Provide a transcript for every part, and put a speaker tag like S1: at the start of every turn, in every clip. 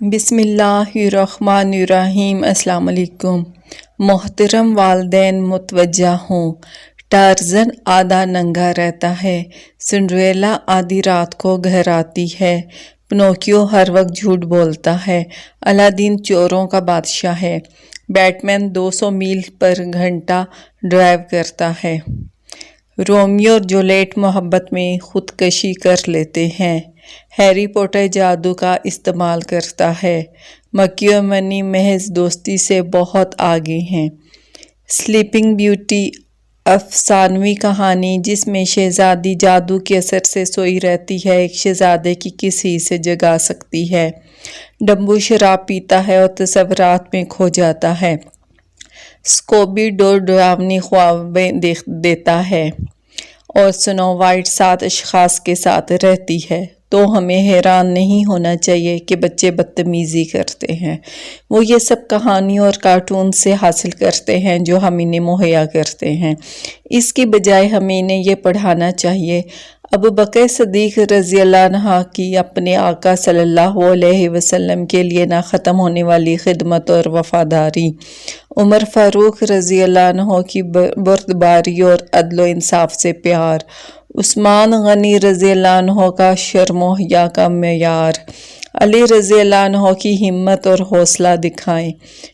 S1: بسم اللہ الرحمن الرحیم۔ السلام علیکم۔ محترم والدین متوجہ ہوں، ٹارزن آدھا ننگا رہتا ہے، سنڈریلا آدھی رات کو گھر آتی ہے، پنوکیو ہر وقت جھوٹ بولتا ہے، الادین چوروں کا بادشاہ ہے، بیٹمین 200 میل پر گھنٹہ ڈرائیو کرتا ہے، رومیو اور جولیٹ محبت میں خودکشی کر لیتے ہیں، ہیری پوٹر جادو کا استعمال کرتا ہے، مکی اور منی محض دوستی سے بہت آگے ہیں، سلیپنگ بیوٹی افسانوی کہانی جس میں شہزادی جادو کے اثر سے سوئی رہتی ہے ایک شہزادے کی کس حیث سے جگا سکتی ہے، ڈمبو شراب پیتا ہے اور تصورات میں کھو جاتا ہے، اسکوبی ڈو ڈراؤنی خوابیں دیتا ہے اور سنو وائٹ 7 اشخاص کے ساتھ رہتی ہے، تو ہمیں حیران نہیں ہونا چاہیے کہ بچے بدتمیزی کرتے ہیں۔ وہ یہ سب کہانیوں اور کارٹون سے حاصل کرتے ہیں جو ہم انہیں مہیا کرتے ہیں، اس کی بجائے ہمیں انہیں یہ پڑھانا چاہیے۔ ابوبکر صدیق رضی اللہ عنہ کی اپنے آقا صلی اللہ علیہ وسلم کے لیے نہ ختم ہونے والی خدمت اور وفاداری، عمر فاروق رضی اللہ عنہ کی بردباری اور عدل و انصاف سے پیار، عثمان غنی رضی اللہ عنہ کا شرم و حیا کا معیار، علی رضی اللہ عنہ کی ہمت اور حوصلہ دکھائیں،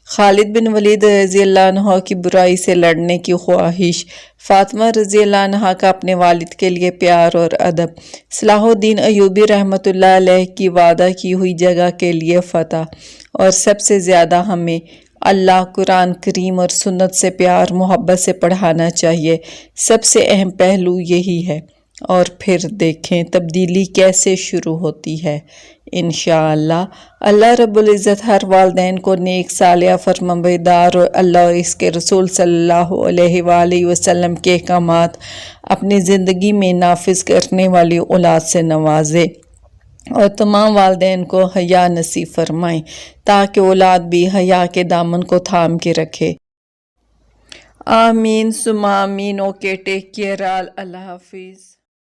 S1: خالد بن ولید رضی اللہ عنہ کی برائی سے لڑنے کی خواہش، فاطمہ رضی اللہ عنہ کا اپنے والد کے لیے پیار اور ادب، صلاح الدین ایوبی رحمۃ اللہ علیہ کی وعدہ کی ہوئی جگہ کے لیے فتح، اور سب سے زیادہ ہمیں اللہ، قرآن کریم اور سنت سے پیار محبت سے پڑھانا چاہیے۔ سب سے اہم پہلو یہی ہے، اور پھر دیکھیں تبدیلی کیسے شروع ہوتی ہے۔ انشاءاللہ اللہ رب العزت ہر والدین کو نیک، صالحہ، فرمانبردار اور اللہ اور اس کے رسول صلی اللہ علیہ وآلہ وسلم کے احکامات اپنی زندگی میں نافذ کرنے والی اولاد سے نوازے، اور تمام والدین کو حیا نصیب فرمائیں تاکہ اولاد بھی حیا کے دامن کو تھام کے رکھے۔ آمین ثم آمین۔ اوکے، ٹیک کیئر آل، اللہ حافظ۔